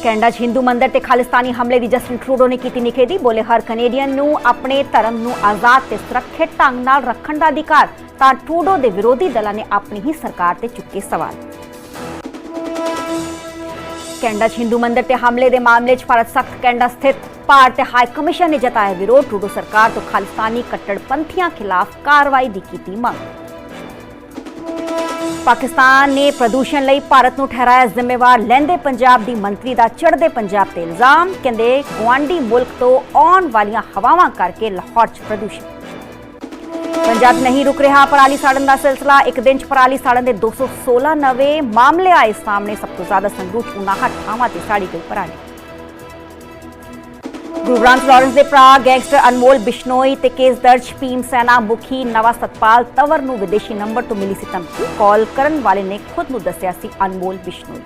Canada 'ਚ ਹਿੰਦੂ ਮੰਦਰ ਤੇ ਖਾਲਿਸਤਾਨੀ ਹਮਲੇ ਦੀ ਜਸਟਿਨ ਟਰੂਡੋ ਨੇ ਕੀਤੀ ਨਿਖੇਧੀ। ਬੋਲੇ ਹਰ ਕੈਨੇਡੀਅਨ ਨੂੰ ਆਪਣੇ ਧਰਮ ਨੂੰ ਆਜ਼ਾਦ ਤੇ ਸੁਰੱਖਿਅਤ ਢੰਗ ਨਾਲ ਰੱਖਣ ਦਾ ਅਧਿਕਾਰ। ਤਾਂ ਟਰੂਡੋ ਦੇ ਵਿਰੋਧੀ ਦਲਾਂ ਨੇ ਆਪਣੀ ਹੀ ਸਰਕਾਰ ਤੇ ਚੁੱਕੇ ਸਵਾਲ। ਕੈਨੇਡਾ 'ਚ ਹਿੰਦੂ ਮੰਦਰ ਤੇ ਹਮਲੇ ਦੇ ਮਾਮਲੇ 'ਚ ਭਾਰਤ ਸਖਤ ਕੈਨੇਡਾ ਸਥਿਤ ਭਾਰਤ ਹਾਈ ਕਮਿਸ਼ਨ ਨੇ ਜਤਾਇਆ ਵਿਰੋਧ। ਟਰੂਡੋ ਸਰਕਾਰ ਤੋਂ ਖਾਲਿਸਤਾਨੀ ਕੱਟੜਪੰਥੀਆਂ ਖਿਲਾਫ ਕਾਰਵਾਈ ਦੀ ਕੀਤੀ ਮੰਗ। पाकिस्तान ने प्रदूषण लई भारत नूं ठहराया जिम्मेवार। लैंदे पंजाब दी मंत्री दा चढ़दे पंजाब ते इल्जाम। कहंदे गुआंढी मुल्क तो आउण वालियां हवावां करके लाहौर च प्रदूषण। पंजाब नहीं रुक रहा पराली साड़न दा सिलसिला। एक दिन च पराली साड़न दे 216 नवे मामले आए सामने। सब तो ज्यादा संगरूर 59 थावां ते साड़ी गई पराली। गुरु ग्रांथ लॉरेंस के भरा गैंगस्टर अनमोल बिश्नोई ते केस दर्ज। भीम सेना मुखी नवा सतपाल तंवर नूं विदेशी नंबर तो मिली सी धमकी। कॉल करन वाले ने खुद नूं दस्सिया सी अनमोल बिश्नोई।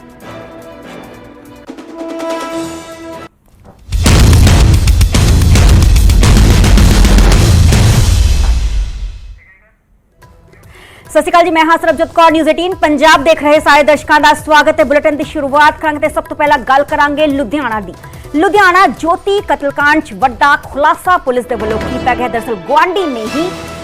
सत श्री अकाल जी, मैं हां सरबजोत कौर। न्यूज़ 18 पंजाब देख रहे सारे दर्शकों का स्वागत है। बुलेटिन की शुरुआत करांगे ते सब तो पहला गल करांगे लुधियाना दी। लुधियाना ज्योति कतलकांड च वड्डा खुलासा पुलिस दे वल्लों कीता गया। दरअसल गुआंढी ने ही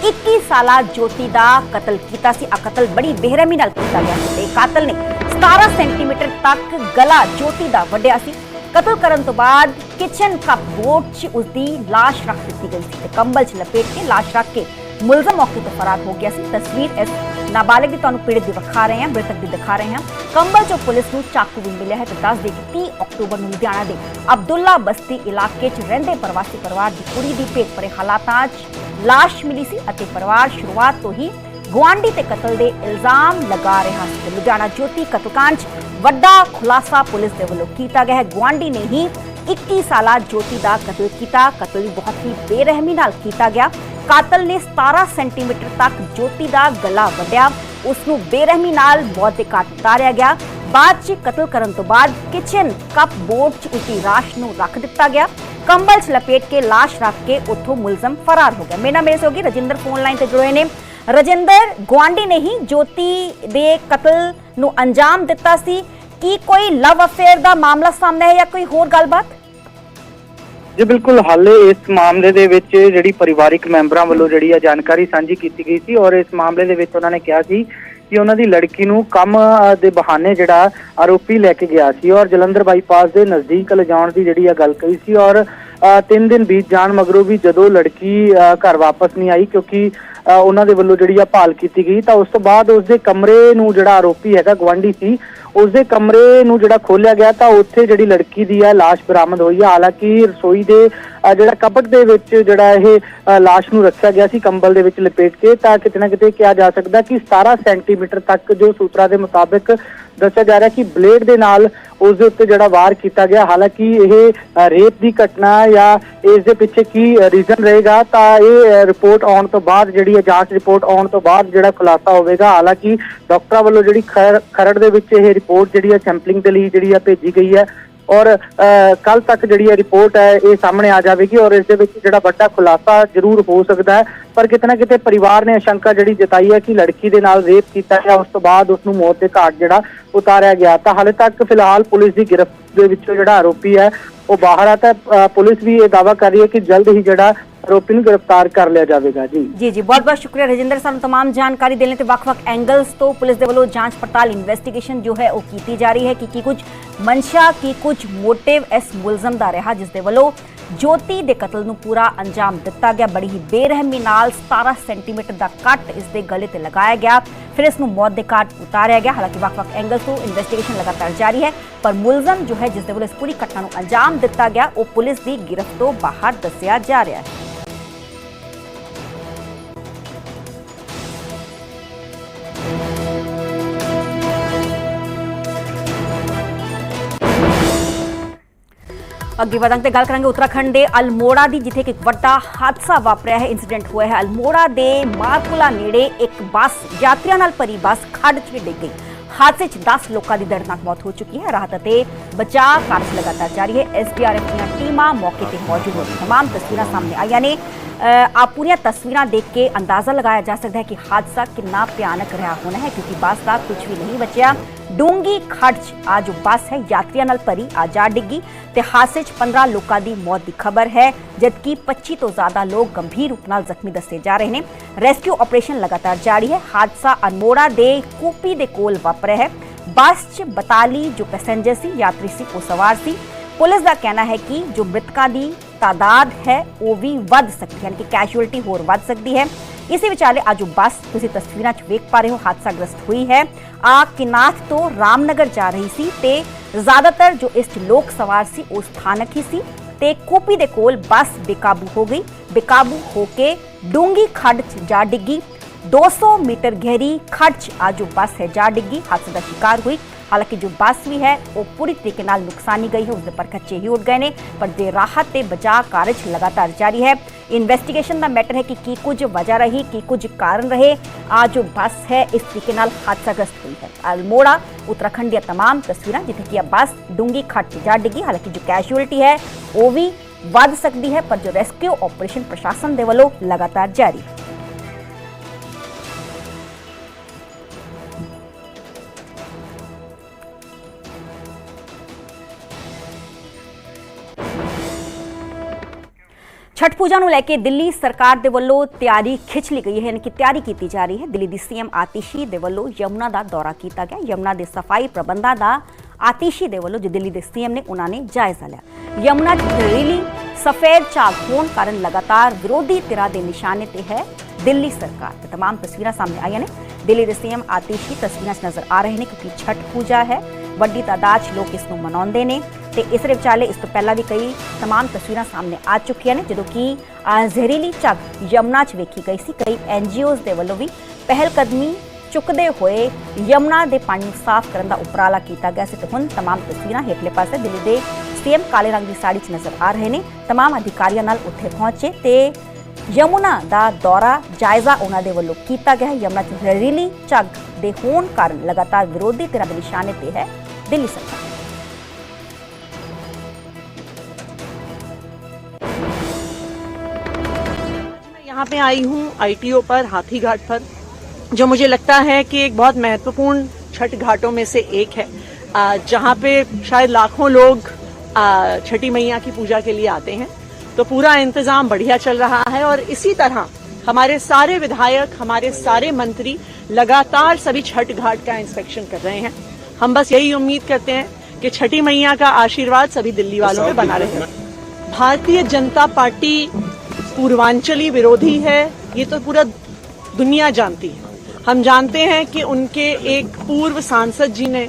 21 साला ज्योति दा कतल कीता सी। कतल बड़ी बेरहमी नाल कीता गया ते कातल ने 17 सेंटीमीटर तक गला ज्योति दा वड्डिया सी। कतल करन तो बाद किचन कप बोर्ड च उसदी लाश रख दी गई सी ते कंबल च लपेट के लाश रख के मुलजम मौके तो फरार हो गया सी। तस्वीर इस नाबालिग की तुहानू पीड़ित दी विखा रहे हैं, मृतक दी दिखा रहे हैं। कंबल चो पुलिस नूं चाकू भी मिले है। तो दस दे कि 30 अक्तूबर नूं लुधियाना दे अब्दुल्ला बस्ती इलाके च रहिंदे प्रवासी परिवार की कुड़ी दी भेत भरे हालातां च लाश मिली सी अते परिवार शुरुआत तो ही गुआंढी ते कतल दे इल्जाम लगा रहा सी। लुधियाना ज्योति कतलकांड च वड्डा खुलासा पुलिस दे वल्लों कीता गया है। गुआंढी ने ही 21 साला ज्योति दा कतल कीता। कतल बहुत ही बेरहमी नाल कीता गया। कातल ने 17 सेंटीमीटर तक ज्योति दा गला वड्डिया। उसनूं बेरहमी नाल मौत दे घाट उतारिया गया। बाद च कतल करन तो बाद किचन कप बोर्ड च उसकी लाश नूं रख दिता गया। कंबल च लपेट के लाश रख के उत्थों मुलजम फरार हो गया। मेरे नाल मेरे से होगी रजिंदर फोन लाइन ते जुड़े ने। रजिंदर, गुआंढी ने ही ज्योति दे कतल नूं अंजाम दिता सी। की कोई लव अफेयर दा मामला सामने है या कोई होर गलबात? जी बिल्कुल, हाले इस मामले दे विच जिहड़ी परिवारिक मैंबरां वल्लों जिहड़ी जानकारी साझी कीती गई सी और इस मामले दे विच उन्होंने कहा सी कि उन्हां दी लड़की नूं काम दे बहाने जिहड़ा आरोपी लैके गया सी और जलंधर बाईपास दे नज़दीक लिजाउण दी जिहड़ी गल कही सी। और 3 दिन बीत जाण मगरों भी जदों लड़की घर वापस नहीं आई क्योंकि उन्हां दे वल्लों जिहड़ी भाल कीती गई तां उस तो बाद उसदे कमरे नूं जिहड़ा आरोपी हैगा गुआंढी सी उसदे कमरे नूं जिहड़ा खोलिया गया तां उत्थे जिहड़ी लड़की दी लाश बरामद होई है। हालांकि रसोई दे जिहड़ा कपट दे विच जिहड़ा इह लाश नूं रखिया गया सी कंबल दे विच लपेट के तां किते ना किते कहा जा सकदा कि 17 सेंटीमीटर तक जो सूत्रा दे मुताबिक दस्सिया जा रहा कि ब्लेड दे नाल उस दे उत्ते जिहड़ा वार कीता गया। हालांकि यह रेप दी घटना या इस दे पिछे की रीजन रहेगा तां इह रिपोर्ट आउण तो बाद जिहड़ी जांच रिपोर्ट आउण तो बाद जिहड़ा खुलासा होवेगा। हालांकि डॉक्टरां वल्लों जिहड़ी खरड़ दे विच इह रिपोर्ट जिहड़ी सैंपलिंग दे लई जिहड़ी भेजी गई है और कल तक जिहड़ी रिपोर्ट है ये सामने आ जाएगी और इस दे विच जिहड़ा वड्डा खुलासा जरूर हो सकता है। पर किते ना किते परिवार ने आशंका जिहड़ी जताई है कि लड़की दे नाल रेप कीता गया उस तो बाद उसनूं मौत दे घाट जिहड़ा उतारिया गया। तां हाले तक फिलहाल पुलिस की गिरफ्त दे विचों जिहड़ा आरोपी है वो बाहर आता है। पुलिस भी ये दावा कर रही है कि जल्द ही जिहड़ा आरोपी नूं गिरफ्तार कर लिया जाएगा। जी बहुत बहुत शुक्रिया रजिंदर, सानू तमाम जानकारी देने ते वक्-वक् एंगल्स तो पुलिस दे वल्लों जांच पड़ताल इन्वेस्टिगेशन जो है वो की जा रही है कि कुछ मंशा की कुछ मोटिव इस मुलजम दा रहा जिस दे वल्लों ज्योति दे कतल नूं पूरा अंजाम दिता गया। बड़ी ही बेरहमी नाल 17 सेंटीमीटर दा कट इस दे गले ते लगाया गया, फिर इसनूं मौत दे घाट उतारिया गया। हालांकि वक्-वक् एंगल्स तो इन्वेस्टिगेशन लगातार जारी है पर मुलजम जो है जिस दे वल्लों इस पूरी घटना नूं अंजाम दिता गया वो पुलिस की गिरफ्त तो बाहर दस्सिया जा रहा है। अगे वधांगे गल करांगे उत्तराखंड के अल्मोड़ा की जिथे एक वड्डा हादसा वापरिया है। इंसीडेंट हुआ है अल्मोड़ा के मारपुला नेड़े एक बस यात्रियों नाल भरी बस खड्ड च डिग गई। हादसे 10 लोगों की दर्दनाक मौत हो चुकी है। राहत और बचाव कार्य लगातार जारी है। SDRF टीमां मौके पर मौजूद हो तमाम तस्वीरें सामने आईयां ने। आप पूरी तस्वीरें देख के अंदाजा लगाया जा सकता है कि हादसा कितना भयानक रहा होना है, क्योंकि बस का कुछ भी नहीं बचा। डूंगी खड्ड आ जो बस है यात्रियों नाल भरी आ जा डिग्गी ते हादसे 15 लोगों की मौत की खबर है, जबकि 25 तो ज्यादा लोग गंभीर रूप नाल जख्मी दसे जा रहे हैं। रेस्क्यू ऑपरेशन लगातार जारी है। हादसा अनमोड़ा दे कूपी दे कोल वापरिया है। बस च 42 जो पैसेंजर सी यात्री सी वो सवार सी। पुलिस का कहना है कि जो मृतकों की तादाद है वो भी वध सकती है, यानी कि कैजुअलिटी होर वध सकती है। इसी विचाले आज जो बस तुसी तस्वीरां च वेख पा रहे हो हादसाग्रस्त हुई है। आ किनाथ तो रामनगर जा रही सी ते ज्यादातर जो इस लोग सवार सी वो स्थानक ही सी ते कूपी दे कोल बस बेकाबू हो गई। बेकाबू होके डूंगी खड्ड च जा डिग्गी। 200 मीटर गहरी खड्ड च आज जो बस है जा डिग्गी, हादसे का शिकार हुई। हालांकि जो बस भी है वो पूरी तरीके नाल नुकसानी गई है, उसके पर खच्चे ही उड़ गए ने, पर जे राहत ते बचाव कार्य लगातार जारी है। इन्वेस्टिगेशन का मैटर है कि कुछ वजह रही, की कुछ कारण रहे आज जो बस है इस तरीके नाल हादसाग्रस्त हुई है। अल्मोड़ा उत्तराखंड दी तमाम तस्वीरें जिथे कि बस डूंगी खड्ड जा डिगी। हालांकि जो कैजुअलिटी है वो भी वध सकती है, पर जो रेस्क्यू ऑपरेशन प्रशासन दे वल्लों लगातार जारी है। छठ पूजा ਨੂੰ ਲੈ ਕੇ ਦਿੱਲੀ ਸਰਕਾਰ ਦੇ ਵੱਲੋਂ ਤਿਆਰੀ ਖਿੱਚ ਲਈ ਗਈ ਹੈ, ਯਾਨੀ ਕਿ ਤਿਆਰੀ ਕੀਤੀ ਜਾ ਰਹੀ ਹੈ। ਦਿੱਲੀ ਦੀ ਸੀਐਮ ਆਤਿਸ਼ੀ ਦੇ ਵੱਲੋਂ ਯਮੁਨਾ ਦਾ ਦੌਰਾ ਕੀਤਾ ਗਿਆ। ਯਮੁਨਾ ਦੇ ਸਫਾਈ ਪ੍ਰਬੰਧਾਂ ਦਾ ਆਤਿਸ਼ੀ ਦੇ ਵੱਲੋਂ ਜੋ ਦਿੱਲੀ ਦੇ ਸੀਐਮ ਨੇ ਉਹਨਾਂ ਨੇ ਜਾਇਜ਼ਾ ਲਿਆ। ਯਮੁਨਾ ਜ਼ਹਿਰੀਲੀ सफेद झाग होने कारण लगातार विरोधी धिरां के निशाने ते है दिल्ली सरकार। तो तमाम तस्वीरें सामने आई ने। दिल्ली के सीएम आतिशी तस्वीरें नजर आ रहे हैं, क्योंकि छठ पूजा है, वड्डी तादाद लोग इसनूं मनाउंदे ने ते इस विचाले इस तो पहला भी कई तमाम तस्वीरें सामने आ चुकियां ने, जदों कि जहरीली झग यमुना च वेखी गई सी। कई NGOs दे वल्लों भी पहलकदमी चुकते हुए यमुना के पानी साफ करने का उपराला किया गया से। तो हुण तमाम तस्वीरें हेठले पासे दिल्ली के सीएम काले रंग की साड़ी च नजर आ रहे हैं। तमाम अधिकारियों नाल उत्थे पहुंचे ते यमुना का दौरा जायजा उन्होंने दे वल्लों किया गया है। यमुना च जहरीली झग के होने कारण लगातार विरोधी धिरां के निशाने ते है दिल्ली सरकार। मैं यहाँ पे आई हूँ ITO पर, हाथीघाट पर, जो मुझे लगता है कि एक बहुत महत्वपूर्ण छठ घाटों में से एक है, जहाँ पे शायद लाखों लोग छठी मैया की पूजा के लिए आते हैं। तो पूरा इंतजाम बढ़िया चल रहा है और इसी तरह हमारे सारे विधायक, हमारे सारे मंत्री लगातार सभी छठ घाट का इंस्पेक्शन कर रहे हैं। हम बस यही उम्मीद करते हैं कि छठी मैया का आशीर्वाद सभी दिल्ली वालों पे बना रहे। भारतीय जनता पार्टी पूर्वांचली विरोधी है, ये तो पूरा दुनिया जानती है। हम जानते हैं कि उनके एक पूर्व सांसद जी ने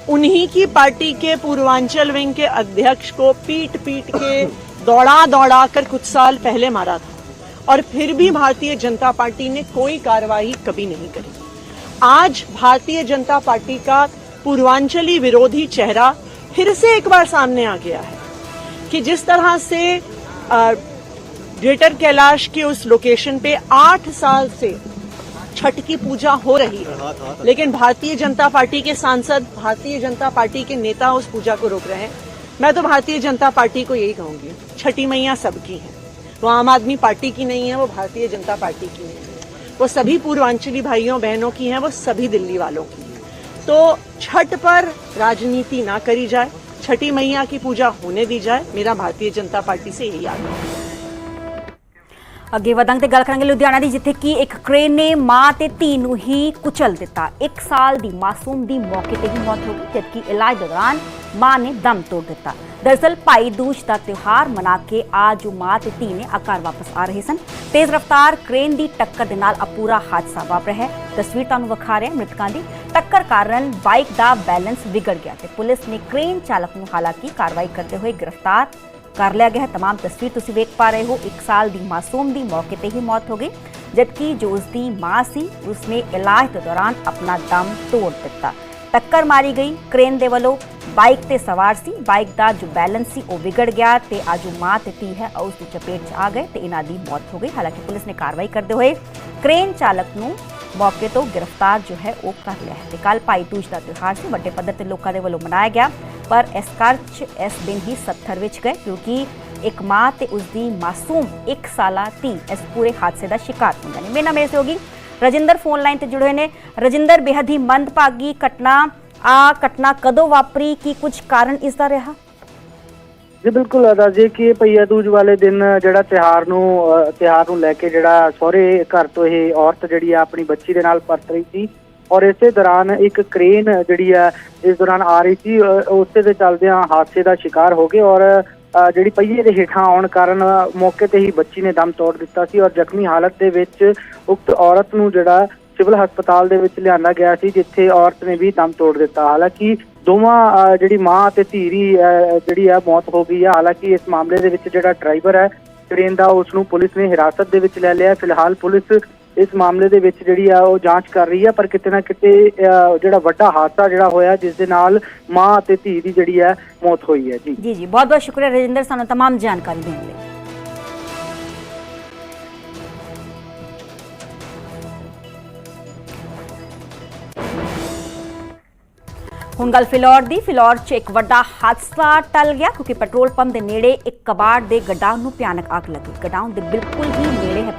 उन्हीं की पार्टी के पूर्वांचल विंग के अध्यक्ष को पीट के दौड़ा कर कुछ साल पहले मारा था, और फिर भी भारतीय जनता पार्टी ने कोई कार्रवाई कभी नहीं करी। आज भारतीय जनता पार्टी का पूर्वांचली विरोधी चेहरा फिर से एक बार सामने आ गया है कि जिस तरह से ग्रेटर कैलाश के उस लोकेशन पे 8 साल से छठ की पूजा हो रही है, लेकिन भारतीय जनता पार्टी के सांसद, भारतीय जनता पार्टी के नेता उस पूजा को रोक रहे हैं। मैं तो भारतीय जनता पार्टी को यही कहूंगी, छठी मैया सबकी है, वो आम आदमी पार्टी की नहीं है, वो भारतीय जनता पार्टी की नहीं है, वो सभी पूर्वांचली भाइयों बहनों की है, वो सभी दिल्ली वालों की है। तो छठ पर राजनीति ना करी जाए, छठी मैया की पूजा होने दी जाए, मेरा भारतीय जनता पार्टी से यही आग्रह है। ਅੱਗੇ ਵਧਾਂਗੇ ਤੇ ਗੱਲ ਕਰਾਂਗੇ ਲੁਧਿਆਣਾ ਦੀ, ਜਿੱਥੇ ਕਿ ਇੱਕ ਕ੍ਰੇਨ ਨੇ ਮਾਂ ਤੇ ਧੀ ਨੂੰ ਹੀ ਕੁਚਲ ਦਿੱਤਾ। 1 ਸਾਲ ਦੀ ਮਾਸੂਮ ਦੀ ਮੌਕੇ ਤੇ ਹੀ ਮੌਤ ਹੋ ਗਈ, ਜਦਕਿ ਇਲਾਜ ਦੌਰਾਨ ਮਾਂ ਨੇ ਦਮ ਤੋੜ ਦਿੱਤਾ। दरअसल भाई दूज का त्यौहार मना के आज जो मां ते धी ने घर वापस आ रहे सन, तेज रफ्तार क्रेन की टक्कर दे नाल पूरा हादसा वापरिया है। तस्वीर तुहानूं विखा रहे हैं मृतकों की। टक्कर कारण बाइक का बैलेंस बिगड़ गया ते पुलिस ने क्रेन चालक नूं हालांकि कार्रवाई करते हुए गिरफ्तार कर लिया गया है। तमाम तस्वीर तुसीं वेख पा रहे हो। 1 साल की मासूम की मौके पर ही मौत हो गई, जबकि जो उसकी मां सी उसने इलाज के दौरान अपना दम तोड़ दिता। टक्कर मारी गई क्रेन दे वल्लों, बाइक ते सवार सी, बाइक का जो बैलेंस सी वो बिगड़ गया ते आज जो मां ते धी है उसकी चपेट च आ गए ते इन्हां दी मौत हो गई। हालांकि पुलिस ने कार्रवाई करते हुए क्रेन चालक नूं मौके तो गिरफ्तार जो है वो कर लिया है। कल भाई दूज का त्यौहार से वड्डे पद्धर ते लोकां दे वल्लों मनाया गया, पर इस घर च इस दिन ही 70 विच गए, क्योंकि ਇੱਕ ਮਾਂ ਤੇ ਉਸਦੀ ਮਾਸੂਮ 1 ਸਾਲਾ ਧੀ ਇਸ ਪੂਰੇ ਹਾਦਸੇ ਦਾ ਸ਼ਿਕਾਰ ਹੁੰਦੇ ਨੇ। ਮੇਰੇ ਨਾਲ ਮੇਰੇ ਸਹਿਯੋਗੀ ਰਜਿੰਦਰ ਫੋਨ ਲਾਈਨ ਤੇ ਜੁੜੇ ਨੇ। ਰਜਿੰਦਰ, बेहद ही ਮੰਦਭਾਗੀ ਘਟਨਾ ਕਦੋਂ ਵਾਪਰੀ, ਕੀ ਕੁਝ ਕਾਰਨ ਇਸ ਦਾ ਰਿਹਾ? ਜੀ ਬਿਲਕੁਲ ਦੱਸ ਦਈਏ ਕਿ ਭਈਆ ਦੂਜ ਵਾਲੇ ਦਿਨ ਜਿਹੜਾ ਤਿਉਹਾਰ ਨੂੰ ਲੈ ਕੇ ਜਿਹੜਾ ਸਹੁਰੇ ਘਰ ਤੋਂ ਇਹ ਔਰਤ ਜਿਹੜੀ ਆ ਆਪਣੀ ਬੱਚੀ ਦੇ ਨਾਲ ਪਰਤ ਰਹੀ ਸੀ ਔਰ ਇਸੇ ਦੌਰਾਨ ਇੱਕ ਕ੍ਰੇਨ ਜਿਹੜੀ ਆ ਇਸ ਦੌਰਾਨ ਆ ਰਹੀ ਸੀ, ਉਸੇ ਦੇ ਚੱਲਦਿਆਂ ਹਾਦਸੇ ਦਾ ਸ਼ਿਕਾਰ ਹੋ ਗਏ ਔਰ ਜਿਹੜੀ ਪਹੀਏ ਦੇ ਹੇਠਾਂ ਆਉਣ ਕਾਰਨ ਮੌਕੇ ਤੇ ਹੀ ਬੱਚੀ ਨੇ ਦਮ ਤੋੜ ਦਿੱਤਾ ਸੀ ਔਰ ਜ਼ਖਮੀ ਹਾਲਤ ਦੇ ਵਿੱਚ ਉਕਤ ਔਰਤ ਨੂੰ ਜਿਹੜਾ ਸਿਵਲ ਹਸਪਤਾਲ ਦੇ ਵਿੱਚ ਲਿਆਂਦਾ ਗਿਆ ਸੀ, ਜਿੱਥੇ ਔਰਤ ਨੇ ਵੀ ਦਮ ਤੋੜ ਦਿੱਤਾ। ਹਾਲਾਂਕਿ ਦੋਵਾਂ ਜਿਹੜੀ ਮਾਂ ਅਤੇ ਧੀ ਦੀ ਜਿਹੜੀ ਆ ਮੌਤ ਹੋ ਗਈ ਹੈ। ਹਾਲਾਂਕਿ ਇਸ ਮਾਮਲੇ ਦੇ ਵਿੱਚ ਜਿਹੜਾ ਡਰਾਈਵਰ ਹੈ ਟ੍ਰੇਨ ਦਾ, ਉਸ ਨੂੰ ਪੁਲਿਸ ਨੇ ਹਿਰਾਸਤ ਦੇ ਵਿੱਚ ਲੈ ਲਿਆ। ਫਿਲਹਾਲ ਪੁਲਿਸ ਇਸ ਮਾਮਲੇ ਦੇ ਵਿੱਚ ਜਿਹੜੀ ਆ ਉਹ ਜਾਂਚ ਕਰ ਰਹੀ ਹੈ, ਪਰ ਕਿਤੇ ਨਾ ਕਿਤੇ ਜਿਹੜਾ ਵੱਡਾ ਹਾਦਸਾ ਜਿਹੜਾ ਹੋਇਆ ਜਿਸ ਦੇ ਨਾਲ ਮਾਂ ਅਤੇ ਧੀ ਦੀ ਜਿਹੜੀ ਹੈ ਮੌਤ ਹੋਈ ਹੈ। ਜੀ ਬਹੁਤ ਬਹੁਤ ਸ਼ੁਕਰੀਆ ਰਜਿੰਦਰ, ਸਾਨੂੰ तमाम ਜਾਣਕਾਰੀ ਦੇਣ ਲਈ। ਹੁਣ ਗੱਲ ਫਿਲੌਰ ਦੀ। ਫਿਲੌਰ 'ਚ ਇੱਕ ਵੱਡਾ ਹਾਦਸਾ ਟਲ ਗਿਆ ਕਿਉਂਕਿ ਪੈਟਰੋਲ ਪੰਪ ਦੇ ਨੇੜੇ ਇੱਕ ਕਬਾੜ ਦੇ ਗੋਡਾਊਨ ਨੂੰ ਭਿਆਨਕ ਅੱਗ ਲੱਗੀ। ਗੋਡਾਊਨ ਦੇ ਬਿਲਕੁਲ ਹੀ ਨੇੜੇ ਹੈ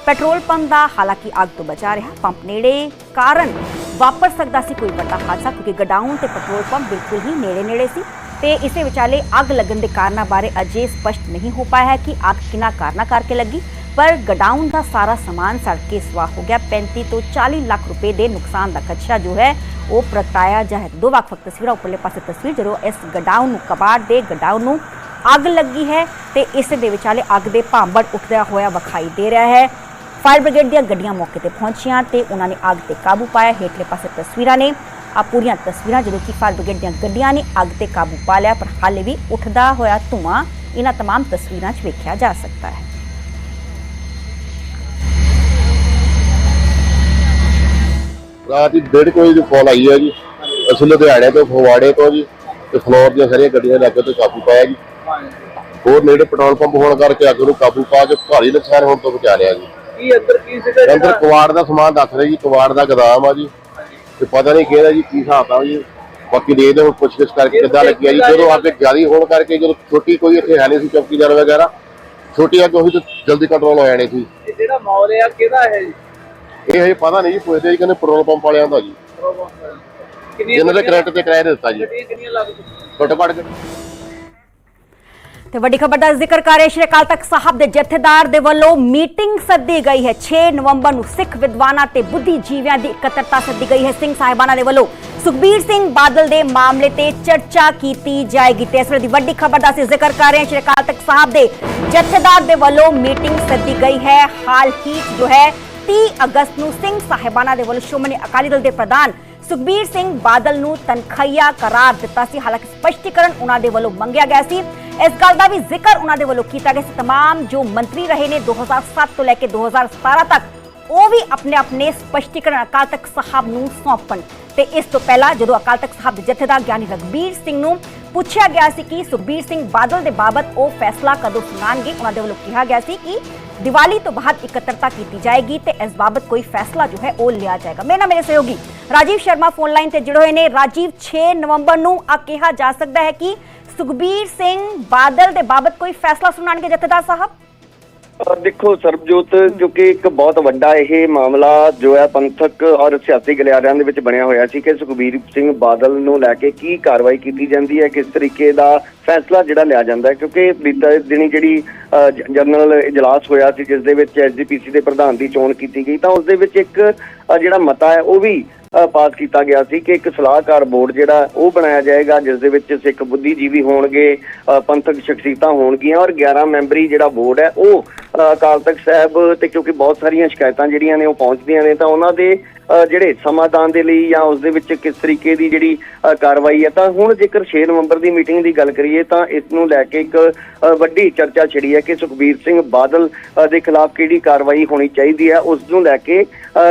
ਪੈਟਰੋਲ ਪੰਪ ਦਾ ਹਾਲਾਂਕਿ ਅੱਗ ਤੋਂ ਬਚਾ ਰਿਹਾ। ਪੰਪ ਨੇੜੇ ਕਾਰਨ ਵਾਪਰ ਸਕਦਾ ਸੀ ਕੋਈ ਵੱਡਾ ਹਾਦਸਾ ਕਿਉਂਕਿ ਗੋਡਾਊਨ ਤੇ ਪੈਟਰੋਲ ਪੰਪ ਬਿਲਕੁਲ ਹੀ ਨੇੜੇ ਸੀ ਤੇ ਇਸੇ ਵਿਚਾਲੇ ਅੱਗ ਲੱਗਣ ਦੇ ਕਾਰਨਾਂ ਬਾਰੇ ਅਜੇ ਸਪਸ਼ਟ ਨਹੀਂ ਹੋ ਪਾਇਆ ਹੈ ਕਿ ਅੱਗ ਕਿਹਨਾਂ ਕਾਰਨਾਂ ਕਰਕੇ ਲੱਗੀ, ਪਰ ਗੋਡਾਊਨ ਦਾ ਸਾਰਾ ਸਮਾਨ ਸੜ ਕੇ ਸਵਾਹ ਹੋ ਗਿਆ। 35 ਤੋਂ 40 ਲੱਖ ਰੁਪਏ ਦੇ ਨੁਕਸਾਨ ਦਾ ਖਦਸ਼ਾ ਜੋ ਹੈ ਉਹ ਪ੍ਰਗਟਾਇਆ ਜਾ ਹੈ। ਦੋ ਵੱਖ-ਵੱਖ ਤਸਵੀਰਾਂ, ਉੱਪਰਲੇ ਪਾਸੇ ਤਸਵੀਰ ਜਦੋਂ ਇਸ ਗੋਡਾਊਨ ਨੂੰ ਕਬਾੜ ਦੇ ਗੋਡਾਊਨ ਨੂੰ ਅੱਗ ਲੱਗੀ ਹੈ ਤੇ ਇਸ ਦੇ ਵਿਚਾਲੇ ਅੱਗ ਦੇ ਭਾਂਬੜ ਉੱਠਦਾ ਹੋਇਆ ਵਿਖਾਈ ਦੇ ਰਿਹਾ ਹੈ। ਫਾਇਰ ਬ੍ਰਿਗੇਡ ਦੀਆਂ ਗੱਡੀਆਂ ਮੌਕੇ ਤੇ ਪਹੁੰਚੀਆਂ ਤੇ ਉਹਨਾਂ ਨੇ ਅੱਗ ਤੇ ਕਾਬੂ ਪਾਇਆ। ਹੇਠਲੇ ਪਾਸੇ ਤਸਵੀਰਾਂ ਨੇ ਆ ਪੂਰੀਆਂ ਤਸਵੀਰਾਂ ਜਦੋਂ ਕਿ ਫਾਇਰ ਬ੍ਰਿਗੇਡ ਦੀਆਂ ਗੱਡੀਆਂ ਨੇ ਅੱਗ ਤੇ ਕਾਬੂ ਪਾ ਲਿਆ, ਪਰ ਹਾਲੇ ਵੀ ਉੱਠਦਾ ਹੋਇਆ ਧੂੰਆਂ ਇਹਨਾਂ तमाम ਤਸਵੀਰਾਂ 'ਚ ਵੇਖਿਆ ਜਾ ਸਕਦਾ ਹੈ। रात 1:30 ਵਜੇ ਦੀ ਕਾਲ ਆਈ ਹੈ ਜੀ। ਅਸੀਂ ਲੁਧਿਆਣੇ ਤੋਂ ਫਗਵਾੜੇ ਤੋਂ ਜੀ ਤੇ ਫਲੋਰ ਦੀਆਂ ਸਾਰੀਆਂ ਗੱਡੀਆਂ ਲੈ ਕੇ ਤੇ ਕਾਬੂ ਪਾਇਆ ਜੀ। ਹੋਰ ਨੇੜੇ ਪੈਟਰੋਲ ਪੰਪ ਹੋਣ ਕਰਕੇ ਅੱਗ ਨੂੰ ਕਾਬੂ ਪਾ ਕੇ ਭਾਰੀ ਨੁਕਸਾਨ ਹੋਣ ਤੋਂ ਬਚਾ ਲਿਆ ਜੀ। ਕੀ ਅੰਦਰ ਕੀ ਸੀਗਾ? ਅੰਦਰ ਕਵਾੜ ਦਾ ਸਮਾਨ ਦੱਸ ਰਹੇ ਜੀ, ਕਵਾੜ ਦਾ ਗੋਦਾਮ ਆ ਜੀ ਤੇ ਪਤਾ ਨਹੀਂ ਕਿਹਦਾ ਜੀ ਕੀ ਹਿਸਾਬ ਆ ਜੀ। ਬਾਕੀ ਦੇਖਦੇ ਹੁਣ ਪੁੱਛਗਿੱਛ ਕਰਕੇ ਕਿੱਦਾਂ ਲੱਗਿਆ ਜੀ। ਜਦੋਂ ਅੱਗ ਜ਼ਿਆਦਾ ਹੋਣ ਕਰਕੇ ਜਦੋਂ ਛੋਟੀ ਕੋਈ ਇੱਥੇ ਹੈ ਨਹੀਂ ਸੀ ਚੌਕੀਦਾਰ ਵਗੈਰਾ, ਛੋਟੀ ਅੱਗ ਹੋਈ ਤਾਂ ਜਲਦੀ ਕੰਟਰੋਲ ਹੋ ਜਾਣੀ ਸੀ। ਇਹ ਜਿਹੜਾ ਮੌਲ ਆ ਕਿਹਦਾ ਹੈ ਜੀ? ਇਹ ਹਜੇ ਪਤਾ ਨਹੀਂ ਜੀ, ਪੁੱਛਦੇ ਜੀ ਕਹਿੰਦੇ ਪੈਟਰੋਲ ਪੰਪ ਵਾਲਿਆਂ ਦਾ ਜੀ, ਜਿਹਨਾਂ ਦੇ ਕ੍ਰੈਡਿਟ ਤੇ ਕਿਰਾਏ ਦਿੱਤਾ ਜੀ। ਕਿੰਨੀਆਂ ਲੱਗ ਘੱਟੋ-ਘੱਟ ਤੇ ਵੱਡੀ ਖਬਰ ਦਾ ਜ਼ਿਕਰ ਕਰ ਰਹੇ ਸ਼੍ਰੀ ਅਕਾਲ ਤਖਤ ਸਾਹਿਬ ਦੇ ਜਥੇਦਾਰ ਦੇ ਵੱਲੋਂ ਮੀਟਿੰਗ ਸੱਦੀ ਗਈ ਹੈ। 6 ਨਵੰਬਰ ਨੂੰ ਸਿੱਖ ਵਿਦਵਾਨਾਂ ਤੇ ਬੁੱਧੀਜੀਵੀਆਂ ਦੀ ਇਕੱਤਰਤਾ ਸੱਦੀ ਗਈ ਹੈ। ਸਿੰਘ ਸਾਹਿਬਾਨਾਂ ਦੇ ਵੱਲੋਂ ਸੁਖਬੀਰ ਸਿੰਘ ਬਾਦਲ ਦੇ ਮਾਮਲੇ ਤੇ ਚਰਚਾ ਕੀਤੀ ਜਾਏਗੀ ਤੇ ਇਸ ਵੇਲੇ ਦੀ ਵੱਡੀ ਖਬਰ ਦਾ ਅਸੀਂ ਜ਼ਿਕਰ ਕਰ ਰਹੇ ਹਾਂ। ਸ਼੍ਰੀ ਅਕਾਲ ਤਖਤ ਸਾਹਿਬ ਦੇ ਜਥੇਦਾਰ ਦੇ ਵੱਲੋਂ ਮੀਟਿੰਗ ਸੱਦੀ ਗਈ ਹੈ। ਹਾਲ ਹੀ ਜੋ ਹੈ 30 ਅਗਸਤ ਨੂੰ ਸਿੰਘ ਸਾਹਿਬਾਨਾਂ ਦੇ ਵੱਲੋਂ ਸ਼੍ਰੋਮਣੀ ਅਕਾਲੀ ਦਲ ਦੇ ਪ੍ਰਧਾਨ ਸੁਖਬੀਰ ਸਿੰਘ ਬਾਦਲ ਨੂੰ ਤਨਖਾਹੀਆ ਕਰਾਰ ਦਿੱਤਾ ਸੀ। ਹਾਲਾਂਕਿ ਸਪਸ਼ਟੀਕਰਨ ਉਹਨਾਂ ਦੇ ਵੱਲੋਂ ਮੰਗਿਆ ਗਿਆ ਸੀ। ਇਸ ਗੱਲ ਦਾ ਵੀ ਜ਼ਿਕਰ ਉਹਨਾਂ ਦੇ ਵੱਲੋਂ ਕੀਤਾ ਗਿਆ ਸੀ तमाम ਜੋ ਮੰਤਰੀ ਰਹੇ ਨੇ 2007 ਤੋਂ ਲੈ ਕੇ 2017 ਤੱਕ ਉਹ ਵੀ ਆਪਣੇ ਸਪਸ਼ਟੀਕਰਨ ਅਕਾਲ ਤਖਤ ਸਾਹਿਬ ਨੂੰ ਸੌਂਪਣ। ਤੇ ਇਸ ਤੋਂ ਪਹਿਲਾਂ ਜਦੋਂ ਅਕਾਲ ਤਖਤ ਸਾਹਿਬ ਦੇ ਜਥੇਦਾਰ ਗਿਆਨੀ ਰਘਬੀਰ ਸਿੰਘ ਨੂੰ ਪੁੱਛਿਆ ਗਿਆ ਸੀ ਕਿ ਸੁਖਬੀਰ ਸਿੰਘ ਬਾਦਲ ਦੇ ਬਾਬਤ ਉਹ ਫੈਸਲਾ ਕਦੋਂ ਸੁਣਾਉਣਗੇ, ਉਹਨਾਂ ਦੇ ਵੱਲੋਂ ਕਿਹਾ ਗਿਆ ਸੀ ਕਿ ਦੀਵਾਲੀ ਤੋਂ ਬਾਅਦ ਇਕੱਤਰਤਾ ਕੀਤੀ ਜਾਏਗੀ ਤੇ ਇਸ ਬਾਬਤ ਕੋਈ ਫੈਸਲਾ ਜੋ ਹੈ ਉਹ ਲਿਆ ਜਾਏਗਾ। ਮੇਰੇ ਸਹਿਯੋਗੀ ਰਾਜੀਵ ਸ਼ਰਮਾ ਫੋਨ ਲਾਈਨ ਤੇ ਜੁੜੇ ਹੋਏ ਨੇ। ਰਾਜੀਵ, 6 ਨਵੰਬਰ ਨੂੰ ਕਿਹਾ ਜਾ ਸਕਦਾ ਹੈ ਕਿ ਸੁਖਬੀਰ ਸਿੰਘ ਬਾਦਲ ਦੇ ਬਾਬਤ ਕੋਈ ਫੈਸਲਾ ਸੁਣਾਉਣਗੇ ਜਥੇਦਾਰ ਸਾਹਿਬ? देखो सरबजोत, जो कि एक बहुत ਵੱਡਾ ਇਹ ਮਾਮਲਾ ਜੋ ਹੈ ਪੰਥਕ ਔਰ ਸਿਆਸੀ ਗਲਿਆਰਿਆਂ ਦੇ ਵਿੱਚ ਬਣਿਆ ਹੋਇਆ ਸੀ ਕਿ ਸੁਖਬੀਰ ਸਿੰਘ ਬਾਦਲ ਨੂੰ ਲੈ ਕੇ ਕੀ ਕਾਰਵਾਈ ਕੀਤੀ ਜਾਂਦੀ ਹੈ, ਕਿਸ ਤਰੀਕੇ ਦਾ ਫੈਸਲਾ ਜਿਹੜਾ ਲਿਆ ਜਾਂਦਾ ਹੈ। ਕਿਉਂਕਿ ਬੀਤੇ ਦਿਨੀ ਜਿਹੜੀ ਜਨਰਲ ਇਜਲਾਸ ਹੋਇਆ ਸੀ ਜਿਸ ਦੇ ਵਿੱਚ ਐਸਜੀਪੀਸੀ ਦੇ ਪ੍ਰਧਾਨ ਦੀ ਚੋਣ ਕੀਤੀ ਗਈ ਤਾਂ ਉਸ ਦੇ ਵਿੱਚ ਇੱਕ ਜਿਹੜਾ ਮਤਾ ਹੈ ਉਹ ਵੀ ਪਾਸ ਕੀਤਾ ਗਿਆ ਸੀ ਕਿ ਇੱਕ ਸਲਾਹਕਾਰ ਬੋਰਡ ਜਿਹੜਾ ਉਹ ਬਣਾਇਆ ਜਾਏਗਾ ਜਿਸ ਦੇ ਵਿੱਚ ਸਿੱਖ ਬੁੱਧੀਜੀਵੀ ਹੋਣਗੇ, ਪੰਥਕ ਸ਼ਖਸੀਅਤਾਂ ਹੋਣਗੀਆਂ ਔਰ 11 ਮੈਂਬਰੀ ਜਿਹੜਾ ਬੋਰਡ ਹੈ ਉਹ ਅਕਾਲ ਤਖਤ ਸਾਹਿਬ ਤੇ ਕਿਉਂਕਿ ਬਹੁਤ ਸਾਰੀਆਂ ਸ਼ਿਕਾਇਤਾਂ ਜਿਹੜੀਆਂ ਨੇ ਉਹ ਪਹੁੰਚਦੀਆਂ ਨੇ ਤਾਂ ਉਹਨਾਂ ਦੇ ਜਿਹੜੇ ਸਮਾਧਾਨ ਦੇ ਲਈ ਜਾਂ ਉਸ ਦੇ ਵਿੱਚ ਕਿਸ ਤਰੀਕੇ ਦੀ ਜਿਹੜੀ ਕਾਰਵਾਈ ਹੈ। ਤਾਂ ਹੁਣ ਜੇਕਰ 6 ਨਵੰਬਰ ਦੀ ਮੀਟਿੰਗ ਦੀ ਗੱਲ ਕਰੀਏ ਤਾਂ ਇਸ ਨੂੰ ਲੈ ਕੇ ਇੱਕ ਵੱਡੀ ਚਰਚਾ ਛਿੜੀ ਹੈ ਕਿ ਸੁਖਬੀਰ ਸਿੰਘ ਬਾਦਲ ਦੇ ਖਿਲਾਫ ਕਿਹੜੀ ਕਾਰਵਾਈ ਹੋਣੀ ਚਾਹੀਦੀ ਹੈ, ਉਸ ਨੂੰ ਲੈ ਕੇ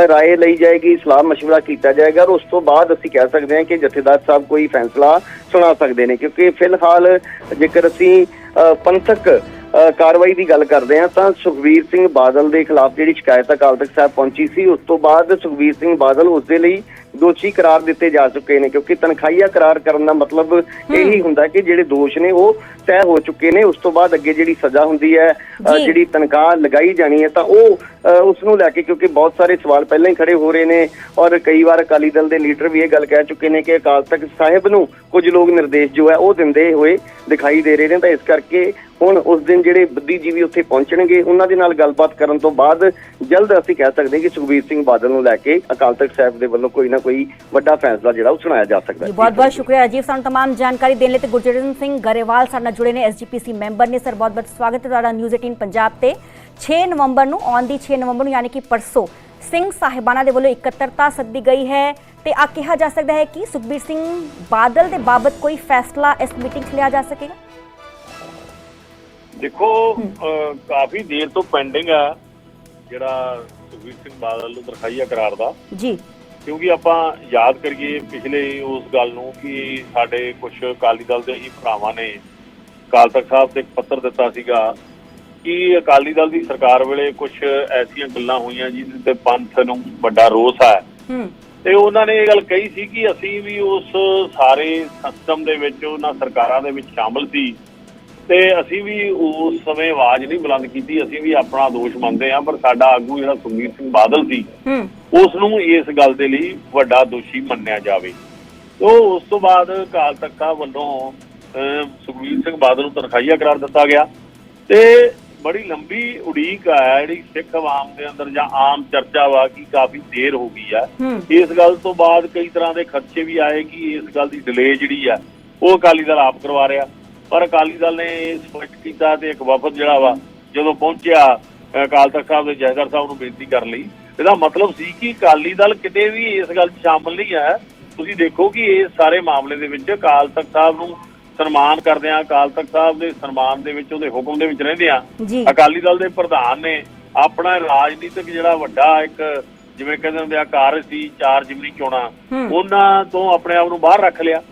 ਰਾਏ ਲਈ ਜਾਏਗੀ, ਸਲਾਹ ਮਸ਼ਵਰਾ ਕੀਤਾ ਜਾਏਗਾ ਔਰ ਉਸ ਤੋਂ ਬਾਅਦ ਅਸੀਂ ਕਹਿ ਸਕਦੇ ਹਾਂ ਕਿ ਜਥੇਦਾਰ ਸਾਹਿਬ ਕੋਈ ਫੈਸਲਾ ਸੁਣਾ ਸਕਦੇ ਨੇ। ਕਿਉਂਕਿ ਫਿਲਹਾਲ ਜੇਕਰ ਅਸੀਂ ਪੰਥਕ ਕਾਰਵਾਈ ਦੀ ਗੱਲ ਕਰਦੇ ਹਾਂ ਤਾਂ ਸੁਖਬੀਰ ਸਿੰਘ ਬਾਦਲ ਦੇ ਖਿਲਾਫ ਜਿਹੜੀ ਸ਼ਿਕਾਇਤ ਅਕਾਲ ਤਖਤ ਸਾਹਿਬ ਪਹੁੰਚੀ ਸੀ ਉਸ ਤੋਂ ਬਾਅਦ ਸੁਖਬੀਰ ਸਿੰਘ ਬਾਦਲ ਉਸ ਦੇ ਲਈ ਦੋਸ਼ੀ ਕਰਾਰ ਦਿੱਤੇ ਜਾ ਚੁੱਕੇ ਨੇ, ਕਿਉਂਕਿ ਤਨਖਾਹੀਆ ਕਰਾਰ ਕਰਨ ਦਾ ਮਤਲਬ ਇਹੀ ਹੁੰਦਾ ਕਿ ਜਿਹੜੇ ਦੋਸ਼ ਨੇ ਉਹ ਤੈਅ ਹੋ ਚੁੱਕੇ ਨੇ। ਉਸ ਤੋਂ ਬਾਅਦ ਅੱਗੇ ਜਿਹੜੀ ਸਜ਼ਾ ਹੁੰਦੀ ਹੈ, ਜਿਹੜੀ ਤਨਖਾਹ ਲਗਾਈ ਜਾਣੀ ਹੈ, ਤਾਂ ਉਹ ਉਸ ਨੂੰ ਲੈ ਕੇ ਕਿਉਂਕਿ ਬਹੁਤ ਸਾਰੇ ਸਵਾਲ ਪਹਿਲਾਂ ਹੀ ਖੜੇ ਹੋ ਰਹੇ ਨੇ ਔਰ ਕਈ ਵਾਰ ਅਕਾਲੀ ਦਲ ਦੇ ਲੀਡਰ ਵੀ ਇਹ ਗੱਲ ਕਹਿ ਚੁੱਕੇ ਨੇ ਕਿ ਅਕਾਲ ਤਖਤ ਸਾਹਿਬ ਨੂੰ ਕੁਝ ਲੋਕ ਨਿਰਦੇਸ਼ ਜੋ ਹੈ ਉਹ ਦਿੰਦੇ ਹੋਏ ਦਿਖਾਈ ਦੇ ਰਹੇ ਨੇ। ਤਾਂ ਇਸ ਕਰਕੇ ਹੁਣ ਉਸ ਦਿਨ ਜਿਹੜੇ ਬੁੱਧੀਜੀਵੀ ਉੱਥੇ ਪਹੁੰਚਣਗੇ ਉਹਨਾਂ ਦੇ ਨਾਲ ਗੱਲਬਾਤ ਕਰਨ ਤੋਂ ਬਾਅਦ ਜਲਦ ਅਸੀਂ ਕਹਿ ਸਕਦੇ ਹਾਂ ਕਿ ਸੁਖਬੀਰ ਸਿੰਘ ਬਾਦਲ ਨੂੰ ਲੈ ਕੇ ਅਕਾਲ ਤਖਤ ਸਾਹਿਬ ਦੇ ਵੱਲੋਂ ਕੋਈ ਨਾ ਕੋਈ ਵੱਡਾ ਫੈਸਲਾ ਜਿਹੜਾ ਉਹ ਸੁਣਾਇਆ ਜਾ ਸਕਦਾ ਹੈ। ਬਹੁਤ ਬਹੁਤ ਸ਼ੁਕਰੀਆ ਰਾਜੀਵ, ਸਾਨੂੰ तमाम ਜਾਣਕਾਰੀ ਦੇਣ ਲਈ। ਤੇ ਗੁਰਜਰਨ ਸਿੰਘ ਗਰੇਵਾਲ ਸਾਡੇ ਨਾਲ ਜੁੜੇ ਨੇ, ਐਸਜੀਪੀਸੀ ਮੈਂਬਰ ਨੇ। ਸਰ ਬਹੁਤ ਬਹੁਤ ਸਵਾਗਤ ਹੈ ਤੁਹਾਡਾ ਨਿਊਜ਼ 18 ਪੰਜਾਬ ਤੇ। 6 ਨਵੰਬਰ ਨੂੰ ਆਉਂਦੀ 6 ਨਵੰਬਰ ਨੂੰ ਯਾਨੀ ਕਿ ਪਰਸੋਂ ਸਿੰਘ ਸਾਹਿਬਾਨਾਂ ਦੇ ਵੱਲੋਂ ਇਕੱਤਰਤਾ ਸੱਦੀ ਗਈ ਹੈ ਤੇ ਆ ਕਿਹਾ ਜਾ ਸਕਦਾ ਹੈ ਕਿ ਸੁਖਬੀਰ ਸਿੰਘ ਬਾਦਲ ਦੇ ਬਾਬਤ ਕੋਈ ਫੈਸਲਾ ਇਸ ਮੀਟਿੰਗ 'ਚ ਲਿਆ ਜਾ ਸਕੇਗਾ। ਦੇਖੋ ਕਾਫੀ ਦੇਰ ਤੋਂ ਪੈਂਡਿੰਗ ਆ ਜਿਹੜਾ ਸੁਖਬੀਰ ਸਿੰਘ ਬਾਦਲ ਨੂੰ ਤਰਖਾਈਆ ਕਰਾਰ ਦਾ ਜੀ, ਕਿਉਂਕਿ ਆਪਾਂ ਯਾਦ ਕਰੀਏ ਪਿਛਲੇ ਉਸ ਗੱਲ ਨੂੰ ਕਿ ਸਾਡੇ ਕੁਝ ਅਕਾਲੀ ਦਲ ਦੇ ਹੀ ਭਰਾਵਾਂ ਨੇ ਅਕਾਲ ਤਖਤ ਸਾਹਿਬ ਤੇ ਇੱਕ ਪੱਤਰ ਦਿੱਤਾ ਸੀਗਾ ਕਿ ਅਕਾਲੀ ਦਲ ਦੀ ਸਰਕਾਰ ਵੇਲੇ ਕੁਝ ਐਸੀਆਂ ਗੱਲਾਂ ਹੋਈਆਂ ਜਿਹਦੇ ਤੇ ਪੰਥ ਨੂੰ ਵੱਡਾ ਰੋਸ ਹੈ ਤੇ ਉਹਨਾਂ ਨੇ ਇਹ ਗੱਲ ਕਹੀ ਸੀ ਕਿ ਅਸੀਂ ਵੀ ਉਸ ਸਾਰੇ ਸਿਸਟਮ ਦੇ ਵਿੱਚ, ਉਹਨਾਂ ਸਰਕਾਰਾਂ ਦੇ ਵਿੱਚ ਸ਼ਾਮਲ ਸੀ ਤੇ ਅਸੀਂ ਵੀ ਉਸ ਸਮੇਂ ਆਵਾਜ਼ ਨਹੀਂ ਬੁਲੰਦ ਕੀਤੀ, ਅਸੀਂ ਵੀ ਆਪਣਾ ਦੋਸ਼ ਮੰਨਦੇ ਹਾਂ, ਪਰ ਸਾਡਾ ਆਗੂ ਜਿਹੜਾ ਸੁਖਬੀਰ ਸਿੰਘ ਬਾਦਲ ਸੀ ਉਸ ਨੂੰ ਇਸ ਗੱਲ ਦੇ ਲਈ ਵੱਡਾ ਦੋਸ਼ੀ ਮੰਨਿਆ ਜਾਵੇ। ਤੋ ਉਸ ਤੋਂ ਬਾਅਦ ਅਕਾਲ ਤਖਤ ਸਾਹਿਬ ਵੱਲੋਂ ਸੁਖਬੀਰ ਸਿੰਘ ਬਾਦਲ ਨੂੰ ਤਨਖਾਹੀਆ ਕਰਾਰ ਦਿੱਤਾ ਗਿਆ ਤੇ ਬੜੀ ਲੰਬੀ ਉਡੀਕ ਆ ਜਿਹੜੀ ਸਿੱਖ ਆਵਾਮ ਦੇ ਅੰਦਰ ਜਾਂ ਆਮ ਚਰਚਾ ਵਾ ਕਿ ਕਾਫੀ ਦੇਰ ਹੋ ਗਈ ਆ। ਇਸ ਗੱਲ ਤੋਂ ਬਾਅਦ ਕਈ ਤਰ੍ਹਾਂ ਦੇ ਖਦਸ਼ੇ ਵੀ ਆਏ ਕਿ ਇਸ ਗੱਲ ਦੀ ਡਿਲੇ ਜਿਹੜੀ ਆ ਉਹ ਅਕਾਲੀ ਦਲ ਆਪ ਕਰਵਾ ਰਿਹਾ, ਪਰ ਅਕਾਲੀ ਦਲ ਨੇ ਇਹ ਸਪਸ਼ਟ ਕੀਤਾ ਤੇ ਇੱਕ ਵਫਦ ਜਿਹੜਾ ਵਾ ਜਦੋਂ ਪਹੁੰਚਿਆ ਅਕਾਲ ਤਖਤ ਸਾਹਿਬ ਦੇ ਜਥੇਦਾਰ ਸਾਹਿਬ ਨੂੰ ਬੇਨਤੀ ਕਰਨ ਲਈ, ਇਹਦਾ ਮਤਲਬ ਸੀ ਕਿ ਅਕਾਲੀ ਦਲ ਕਿਤੇ ਵੀ ਇਸ ਗੱਲ 'ਚ ਸ਼ਾਮਲ ਨਹੀਂ ਹੈ। ਤੁਸੀਂ ਦੇਖੋ ਕਿ ਇਸ ਸਾਰੇ ਮਾਮਲੇ ਦੇ ਵਿੱਚ ਅਕਾਲ ਤਖਤ ਸਾਹਿਬ ਨੂੰ ਸਨਮਾਨ ਕਰਦੇ ਆ, ਅਕਾਲ ਤਖਤ ਸਾਹਿਬ ਦੇ ਸਨਮਾਨ ਦੇ ਵਿੱਚ, ਉਹਦੇ ਹੁਕਮ ਦੇ ਵਿੱਚ ਰਹਿੰਦੇ ਆ। ਅਕਾਲੀ ਦਲ ਦੇ ਪ੍ਰਧਾਨ ਨੇ ਆਪਣਾ ਰਾਜਨੀਤਿਕ ਜਿਹੜਾ ਵੱਡਾ ਇੱਕ ਜਿਵੇਂ ਕਹਿੰਦੇ ਹੁੰਦੇ ਆ ਕਾਰਜ ਸੀ 4 ਜ਼ਿਮਨੀ ਚੋਣਾਂ, ਉਹਨਾਂ ਤੋਂ ਆਪਣੇ ਆਪ ਨੂੰ ਬਾਹਰ ਰੱਖ ਲਿਆ।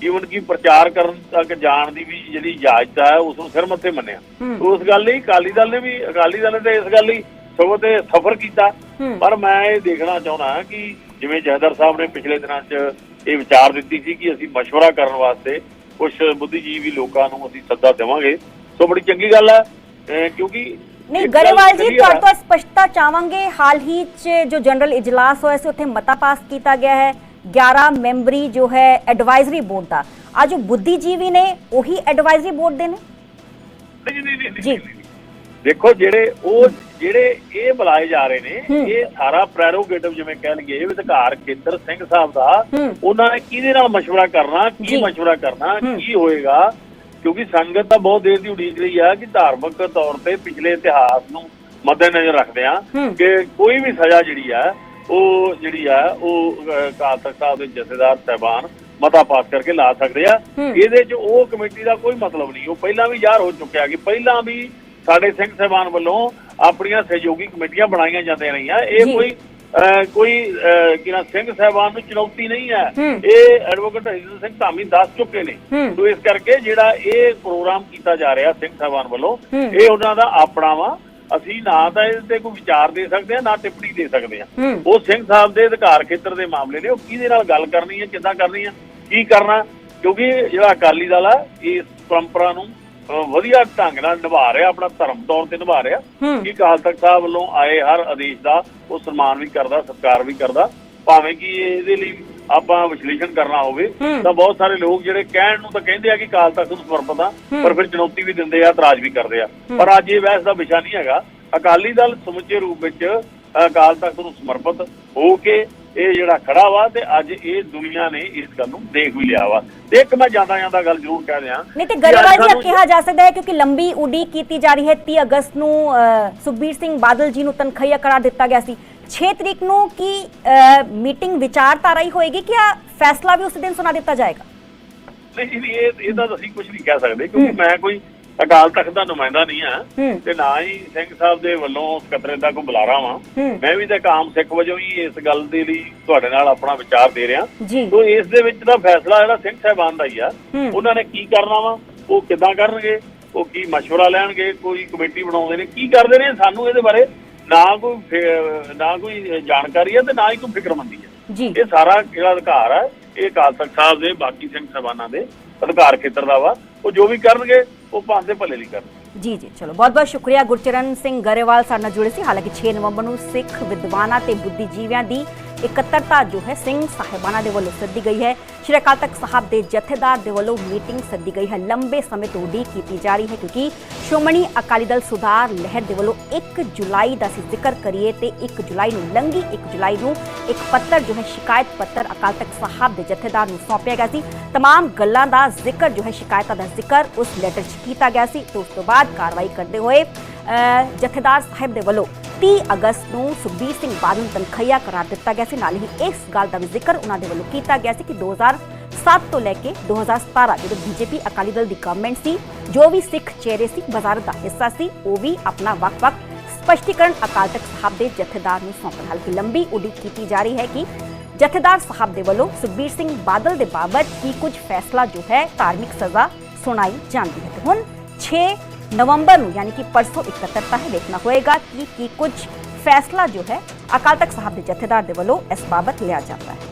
ਈਵਨ ਕਿ ਪ੍ਰਚਾਰ ਕਰਨ ਤੱਕ ਜਾਣ ਦੀ ਵੀ ਜਿਹੜੀ ਇਜਾਜ਼ਤ ਹੈ ਉਸ ਨੂੰ ਸਿਰ ਮੱਥੇ ਮੰਨਿਆ। ਉਸ ਗੱਲ ਲਈ ਅਕਾਲੀ ਦਲ ਨੇ ਤੇ ਇਸ ਗੱਲ ਲਈ ਸਗੋਂ ਤੇ ਸਫਰ ਕੀਤਾ। ਪਰ ਮੈਂ ਇਹ ਦੇਖਣਾ ਚਾਹੁੰਦਾ ਕਿ ਜਿਵੇਂ ਜਥੇਦਾਰ ਸਾਹਿਬ ਨੇ ਪਿਛਲੇ ਦਿਨਾਂ 'ਚ ਇਹ ਵਿਚਾਰ ਦਿੱਤੀ ਸੀ ਕਿ ਅਸੀਂ ਮਸ਼ਵਰਾ ਕਰਨ ਵਾਸਤੇ ਕੁਝ ਬੁੱਧੀਜੀਵੀ ਲੋਕਾਂ ਨੂੰ ਅਸੀਂ ਸੱਦਾ ਦੇਵਾਂਗੇ, ਸੋ ਬੜੀ ਚੰਗੀ ਗੱਲ ਹੈ। ਕਿਉਂਕਿ ਨਹੀਂ ਗਰੇਵਾਲ ਜੀ, ਤੁਹਾਡੇ ਤੋਂ ਸਪਸ਼ਟਤਾ ਚਾਹਾਂਗੇ, ਹਾਲ ਹੀ 'ਚ ਜੋ ਜਨਰਲ ਇਜਲਾਸ ਹੋਇਆ ਸੀ ਉੱਥੇ ਮਤਾ ਪਾਸ ਕੀਤਾ ਗਿਆ ਹੈ 11 ਮੈਂਬਰੀ ਜੋ ਹੈ ਐਡਵਾਈਜ਼ਰੀ ਬੋਰਡ ਦਾ। ਅੱਜ ਜੋ ਬੁੱਧੀਜੀਵੀ ਨੇ ਉਹੀ ਐਡਵਾਈਜ਼ਰੀ ਬੋਰਡ ਦੇ ਨੇ? ਨਹੀਂ, ਦੇਖੋ ਜਿਹੜੇ ਇਹ ਬੁਲਾਏ ਜਾ ਰਹੇ ਨੇ, ਇਹ ਸਾਰਾ ਪ੍ਰੈਰੋਗੇਟਿਵ ਜਿਵੇਂ ਕਹਿ ਲਈਏ ਅਧਿਕਾਰ ਖੇਤਰ ਸਿੰਘ ਸਾਹਿਬ ਦਾ। ਉਹਨਾਂ ਨੇ ਕਿਹਦੇ ਨਾਲ ਮਸ਼ਵਰਾ ਕਰਨਾ, ਕੀ ਹੋਏਗਾ, ਕਿਉਂਕਿ ਸੰਗਤ ਤਾਂ ਬਹੁਤ ਦੇਰ ਦੀ ਉਡੀਕ ਰਹੀ ਆ ਕਿ ਧਾਰਮਿਕ ਤੌਰ ਤੇ ਪਿਛਲੇ ਇਤਿਹਾਸ ਨੂੰ ਮੱਦੇਨਜ਼ਰ ਰੱਖਦੇ ਆ ਕਿ ਕੋਈ ਵੀ ਸਜ਼ਾ ਜਿਹੜੀ ਆ ਉਹ ਅਕਾਲ ਤਖਤ ਸਾਹਿਬ ਦੇ ਜਥੇਦਾਰ ਸਾਹਿਬਾਨ ਮਤਾ ਪਾਸ ਕਰਕੇ ਲਾ ਸਕਦੇ ਆ। ਇਹਦੇ 'ਚ ਉਹ ਕਮੇਟੀ ਦਾ ਕੋਈ ਮਤਲਬ ਨਹੀਂ, ਉਹ ਪਹਿਲਾਂ ਵੀ ਜ਼ਾਹਰ ਹੋ ਚੁੱਕਿਆ ਕਿ ਪਹਿਲਾਂ ਵੀ ਸਾਡੇ ਸਿੰਘ ਸਾਹਿਬਾਨ ਵੱਲੋਂ ਆਪਣੀਆਂ ਸਹਿਯੋਗੀ ਕਮੇਟੀਆਂ ਬਣਾਈਆਂ ਜਾਂਦੀਆਂ ਰਹੀਆਂ। ਇਹ ਕੋਈ ਸਿੰਘ ਸਾਹਿਬਾਨ ਨੂੰ ਚੁਣੌਤੀ ਨਹੀਂ ਹੈ, ਇਹ ਐਡਵੋਕੇਟ ਹਰਜਿੰਦਰ ਸਿੰਘ ਧਾਮੀ ਦੱਸ ਚੁੱਕੇ ਨੇ। ਸੋ ਇਸ ਕਰਕੇ ਜਿਹੜਾ ਇਹ ਪ੍ਰੋਗਰਾਮ ਕੀਤਾ ਜਾ ਰਿਹਾ ਸਿੰਘ ਸਾਹਿਬਾਨ ਵੱਲੋਂ, ਇਹ ਉਹਨਾਂ ਦਾ ਆਪਣਾ ਵਾ। ਅਸੀਂ ਨਾ ਤਾਂ ਇਹਦੇ ਤੇ ਕੋਈ ਵਿਚਾਰ ਦੇ ਸਕਦੇ ਹਾਂ, ਨਾ ਟਿੱਪਣੀ ਦੇ ਸਕਦੇ ਹਾਂ। ਉਹ ਸਿੰਘ ਸਾਹਿਬ ਦੇ ਅਧਿਕਾਰ ਖੇਤਰ ਦੇ ਮਾਮਲੇ ਨੇ, ਉਹ ਕਿਹਦੇ ਨਾਲ ਗੱਲ ਕਰਨੀ ਹੈ, ਕਿੱਦਾਂ ਕਰਨੀ ਹੈ, ਕੀ ਕਰਨਾ, ਕਿਉਂਕਿ ਜਿਹੜਾ ਅਕਾਲੀ ਦਲ ਆ ਇਸ ਪਰੰਪਰਾ ਨੂੰ ਵਧੀਆ ਢੰਗ ਨਾਲ ਨਿਭਾ ਰਿਹਾ, ਆਪਣਾ ਧਰਮ ਤੌਰ ਤੇ ਨਿਭਾ ਰਿਹਾ ਕਿ ਅਕਾਲ ਤਖਤ ਸਾਹਿਬ ਵੱਲੋਂ ਆਏ ਹਰ ਆਦੇਸ਼ ਦਾ ਉਹ ਸਨਮਾਨ ਵੀ ਕਰਦਾ, ਸਤਿਕਾਰ ਵੀ ਕਰਦਾ। ਭਾਵੇਂ ਕਿ ਇਹਦੇ ਲਈ ਆਪਾਂ ਵਿਸ਼ਲੇਸ਼ਣ ਕਰਨਾ ਹੋਵੇ ਤਾਂ ਬਹੁਤ ਸਾਰੇ ਲੋਕ ਜਿਹੜੇ ਕਹਿਣ ਨੂੰ ਤਾਂ ਕਹਿੰਦੇ ਆ ਕਿ ਅਕਾਲ ਤਖਤ ਨੂੰ ਸਮਰਪਿਤ ਆ, ਪਰ ਫਿਰ ਚੁਣੌਤੀ ਵੀ ਦਿੰਦੇ ਆ, ਇਤਰਾਜ਼ ਵੀ ਕਰਦੇ ਆ। ਪਰ ਅੱਜ ਇਹ ਬਹਿਸ ਦਾ ਵਿਸ਼ਾ ਨਹੀਂ ਹੈਗਾ। ਅਕਾਲੀ ਦਲ ਸਮੁੱਚੇ ਰੂਪ ਵਿੱਚ ਅਕਾਲ ਤਖਤ ਨੂੰ ਸਮਰਪਿਤ ਹੋ ਕੇ ਇਹ ਜਿਹੜਾ ਖੜਾ ਵਾ ਤੇ ਅੱਜ ਇਹ ਦੁਨੀਆ ਨੇ ਇਸ ਗੱਲ ਨੂੰ ਦੇਖ ਵੀ ਲਿਆ ਵਾ। ਤੇ ਇੱਕ ਮੈਂ ਜਾਂਦਾ ਗੱਲ ਜ਼ਰੂਰ ਕਹਿ ਦਿਆਂ, ਨਹੀਂ ਤੇ ਗਰੇਵਾਲ ਜੀ ਕਿਹਾ ਜਾ ਸਕਦਾ ਹੈ ਕਿਉਂਕਿ ਲੰਬੀ ਉਡੀਕ ਕੀਤੀ ਜਾ ਰਹੀ ਹੈ। 30 ਅਗਸਤ ਨੂੰ ਸੁਖਬੀਰ ਸਿੰਘ ਬਾਦਲ ਜੀ ਨੂੰ ਤਨਖਾਹੀਆ ਕਰਾਰ ਦਿੱਤਾ ਗਿਆ ਸੀ। 6 ਤਰੀਕ ਨੂੰ ਕੀ ਮੀਟਿੰਗ ਵਿਚਾਰਧਾਰਾ ਹੀ ਹੋਏਗੀ ਕਿ ਫੈਸਲਾ ਵੀ ਉਸ ਦਿਨ ਸੁਣਾ ਦਿੱਤਾ ਜਾਏਗਾ? ਨਹੀਂ, ਇਹਦਾ ਅਸੀਂ ਕੁਝ ਨਹੀਂ ਕਹਿ ਸਕਦੇ ਕਿਉਂਕਿ ਮੈਂ ਕੋਈ ਅਕਾਲ ਤਖਤ ਦਾ ਨੁਮਾਇੰਦਾ ਨਹੀਂ ਆ ਤੇ ਨਾ ਹੀ ਸਿੰਘ ਸਾਹਿਬ ਦੇ ਵੱਲੋਂ ਸਕੱਤਰੇ ਦਾ ਕੋਈ ਬੁਲਾਰਾ ਵਾਂ। ਮੈਂ ਵੀ ਤਾਂ ਇੱਕ ਆਮ ਸਿੱਖ ਵਜੋਂ ਹੀ ਇਸ ਗੱਲ ਦੇ ਲਈ ਤੁਹਾਡੇ ਨਾਲ ਆਪਣਾ ਵਿਚਾਰ ਦੇ ਰਿਹਾ। ਸੋ ਇਸ ਦੇ ਵਿੱਚ ਦਾ ਫੈਸਲਾ ਜਿਹੜਾ ਸਿੰਘ ਸਾਹਿਬਾਨ ਦਾ ਹੀ ਆ। ਉਹਨਾਂ ਨੇ ਕੀ ਕਰਨਾ ਵਾ, ਉਹ ਕਿੱਦਾਂ ਕਰਨਗੇ, ਉਹ ਕੀ ਮਸ਼ਵਰਾ ਲੈਣਗੇ, ਕੋਈ ਕਮੇਟੀ ਬਣਾਉਂਦੇ ਨੇ, ਕੀ ਕਰਦੇ ਨੇ, ਸਾਨੂੰ ਇਹਦੇ ਬਾਰੇ ਨਾ ਕੋਈ ਜਾਣਕਾਰੀ ਹੈ ਤੇ ਨਾ ਹੀ ਕੋਈ ਫਿਕਰਮੰਦੀ ਹੈ ਜੀ। ਇਹ ਸਾਰਾ ਜਿਹੜਾ ਅਧਿਕਾਰ ਹੈ ਇਹ ਅਕਾਲ ਤਖਤ ਸਾਹਿਬ ਦੇ ਬਾਕੀ ਸਿੰਘ ਸਾਹਿਬਾਨਾਂ ਦੇ ਅਧਿਕਾਰ ਖੇਤਰ ਦਾ ਵਾ। ਉਹ ਜੋ ਵੀ ਕਰਨਗੇ ਉਹ ਪੰਥ ਦੇ ਭਲੇ ਲਈ ਕਰਨਗੇ। ਜੀ ਜੀ, ਚਲੋ ਬਹੁਤ ਬਹੁਤ ਸ਼ੁਕਰੀਆ। ਗੁਰਚਰਨ ਸਿੰਘ ਗਰੇਵਾਲ ਸਾਡੇ ਨਾਲ ਜੁੜੇ ਸੀ। ਹਾਲਾਂਕਿ 6 ਨਵੰਬਰ ਨੂੰ ਸਿੱਖ ਵਿਦਵਾਨਾਂ ਤੇ ਬੁੱਧੀਜੀਵੀਆਂ ਦੀ ਇਕੱਤਰਤਾ ਜੋ ਹੈ ਸਿੰਘ ਸਾਹਿਬਾਨਾਂ ਦੇ ਵੱਲੋਂ ਸੱਦੀ ਗਈ ਹੈ। ਸ਼੍ਰੀ ਅਕਾਲ ਤਖਤ ਸਾਹਿਬ ਦੇ ਜਥੇਦਾਰ ਦੇ ਵੱਲੋਂ ਮੀਟਿੰਗ ਸੱਦੀ ਗਈ ਹੈ। ਲੰਬੇ ਸਮੇਂ ਤੋਂ ਉਡੀਕ ਕੀਤੀ ਜਾ ਰਹੀ ਹੈ ਕਿਉਂਕਿ ਸ਼੍ਰੋਮਣੀ ਅਕਾਲੀ ਦਲ ਸੁਧਾਰ ਲਹਿਰ ਦੇ ਵੱਲੋਂ 1 ਜੁਲਾਈ ਦਾ ਅਸੀਂ ਜ਼ਿਕਰ ਕਰੀਏ ਤੇ 1 ਜੁਲਾਈ ਨੂੰ ਲੰਘੀ 1 ਜੁਲਾਈ ਨੂੰ ਇੱਕ ਪੱਤਰ ਜੋ ਹੈ ਸ਼ਿਕਾਇਤ ਪੱਤਰ ਅਕਾਲ ਤਖਤ ਸਾਹਿਬ ਦੇ ਜਥੇਦਾਰ ਨੂੰ ਸੌਂਪਿਆ ਗਿਆ ਸੀ। तमाम ਗੱਲਾਂ ਦਾ ਜ਼ਿਕਰ ਜੋ ਹੈ ਸ਼ਿਕਾਇਤਾਂ ਦਾ ਜ਼ਿਕਰ ਉਸ ਲੈਟਰ 'ਚ ਕੀਤਾ ਗਿਆ ਸੀ ਤੇ ਉਸ ਤੋਂ ਬਾਅਦ ਕਾਰਵਾਈ ਕਰਦੇ ਹੋਏ ਜਥੇਦਾਰ ਸਾਹਿਬ ਦੇ ਵੱਲੋਂ 30 ਅਗਸਤ ਨੂੰ ਸੁਖਬੀਰ ਸਿੰਘ ਬਾਦਲ ਨੂੰ ਤਨਖਈਆ ਕਰਾਰ ਦਿੱਤਾ ਗਿਆ ਸੀ। ਨਾਲ ਹੀ ਇਸ ਗੱਲ ਦਾ ਵੀ ਜ਼ਿਕਰ ਉਹਨਾਂ ਦੇ ਵੱਲੋਂ ਕੀਤਾ ਗਿਆ ਸੀ ਕਿ 2007 ਤੋਂ ਲੈ ਕੇ 2017 ਜਦੋਂ ਬੀਜੇਪੀ ਅਕਾਲੀ ਦਲ ਦੀ ਗਵਰਨਮੈਂਟ ਸੀ, ਜੋ ਵੀ ਸਿੱਖ ਚਿਹਰੇ ਸੀ ਵਜ਼ਾਰਤ ਦਾ ਹਿੱਸਾ ਸੀ, ਉਹ ਵੀ ਆਪਣਾ ਵੱਖ-ਵੱਖ ਸਪਸ਼ਟੀਕਰਨ ਅਕਾਲ ਤਖਤ ਸਾਹਿਬ ਦੇ ਜਥੇਦਾਰ ਨੂੰ ਸੌਂਪਣ। ਹਾਲਾਂਕਿ ਲੰਬੀ ਉਡੀਕ ਕੀਤੀ ਜਾ ਰਹੀ ਹੈ ਕਿ ਜਥੇਦਾਰ ਸਾਹਿਬ ਦੇ ਵੱਲੋਂ ਸੁਖਬੀਰ ਸਿੰਘ ਬਾਦਲ ਦੇ ਬਾਬਤ ਕੀ ਕੁਝ ਫੈਸਲਾ ਜੋ ਹੈ ਧਾਰਮਿਕ ਸਜ਼ਾ ਸੁਣਾਈ ਜਾਂਦੀ ਹੈ। ਤੇ ਹੁਣ 6 नवंबर ਨੂੰ यानी कि परसों इकट्ठता है, देखना होएगा कि कुछ फैसला जो है अकाल तख्त साहब के जथेदार दे वल्लों इस बाबत लिया जाता है।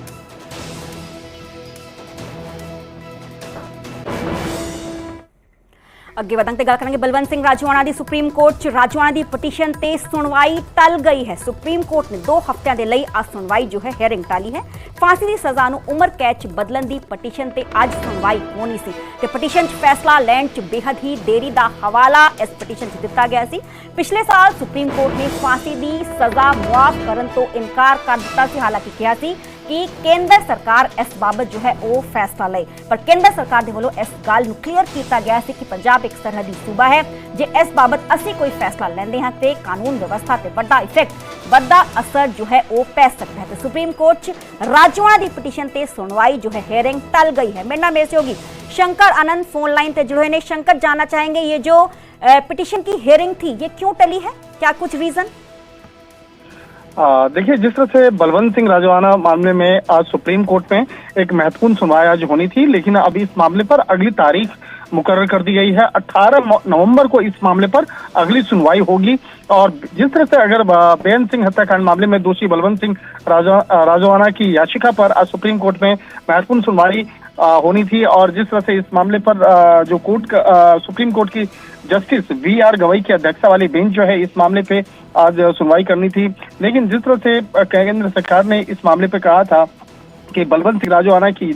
ਅੱਗੇ ਵਧਾਂਗੇ ਤੇ ਗੱਲ ਕਰਾਂਗੇ ਬਲਵੰਤ ਸਿੰਘ ਰਾਜੋਆਣਾ ਦੀ ਸੁਪਰੀਮ ਕੋਰਟ 'ਚ ਰਾਜੋਆਣਾ ਦੀ ਪਟੀਸ਼ਨ ਤੇ ਸੁਣਵਾਈ ਟਲ ਗਈ ਹੈ। ਸੁਪਰੀਮ ਕੋਰਟ ਨੇ 2 ਹਫ਼ਤਿਆਂ ਦੇ ਲਈ ਆ ਸੁਣਵਾਈ ਜੋ ਹੈ ਹੀਅਰਿੰਗ ਟਾਲੀ ਹੈ। ਫਾਂਸੀ ਦੀ ਸਜ਼ਾ ਨੂੰ ਉਮਰ ਕੈਦ 'ਚ ਬਦਲਣ ਦੀ ਪਟੀਸ਼ਨ ਤੇ ਅੱਜ ਸੁਣਵਾਈ ਹੋਣੀ ਸੀ ਤੇ ਪਟੀਸ਼ਨ 'ਚ ਫੈਸਲਾ ਲੈਣ 'ਚ ਬੇਹੱਦ ਹੀ ਦੇਰੀ ਦਾ ਹਵਾਲਾ ਇਸ ਪਟੀਸ਼ਨ 'ਚ ਦਿੱਤਾ ਗਿਆ ਸੀ। ਪਿਛਲੇ ਸਾਲ ਸੁਪਰੀਮ ਕੋਰਟ ਨੇ ਫਾਂਸੀ ਦੀ ਸਜ਼ਾ ਮੁਆਫ ਕਰਨ ਤੋਂ ਇਨਕਾਰ ਕਰ ਦਿੱਤਾ ਸੀ। ਹਾਲਾਂਕਿ ਕਿਹਾ ਸੀ कि केंद्र सरकार इस बाबत जो है वो फैसला ले, पर केंद्र सरकार दे वल्लों इस गल नूं क्लीयर किया गया है कि पंजाब एक सरहदी सूबा है, जे इस बाबत असीं कोई फैसला लैंदे हां ते कानून व्यवस्था ते वड्डा इफेक्ट वड्डा असर जो है वो पै सकता है। तो सुप्रीम कोर्ट च राजोआणा दी पटीशन ते सुनवाई जो है हेयरिंग टल गई है। मेरे नाम मेरे से होगी शंकर आनंद फोन लाइन ते जुड़े ने। शंकर, जानना चाहेंगे ये जो पिटीशन की हेयरिंग थी ये क्यों टली है, क्या कुछ रीजन? देखिए, जिस तरह से बलवंत सिंह राजोआना मामले में आज सुप्रीम कोर्ट में एक महत्वपूर्ण सुनवाई आज होनी थी, लेकिन अभी इस मामले पर अगली तारीख मुकर्रर कर दी गई है। 18 नवंबर को इस मामले पर अगली सुनवाई होगी। और जिस तरह से अगर बेअंत सिंह हत्याकांड मामले में दोषी बलवंत सिंह राजोआना की याचिका पर आज सुप्रीम कोर्ट में महत्वपूर्ण सुनवाई होनी थी और जिस तरह से इस मामले पर जो सुप्रीम कोर्ट की जस्टिस VR गवई की अध्यक्षता वाली बेंच जो है इस मामले पे आज सुनवाई करनी थी, लेकिन जिस तरह से केंद्र सरकार ने इस मामले पे कहा था कि बलवंत सिंह राजोआना की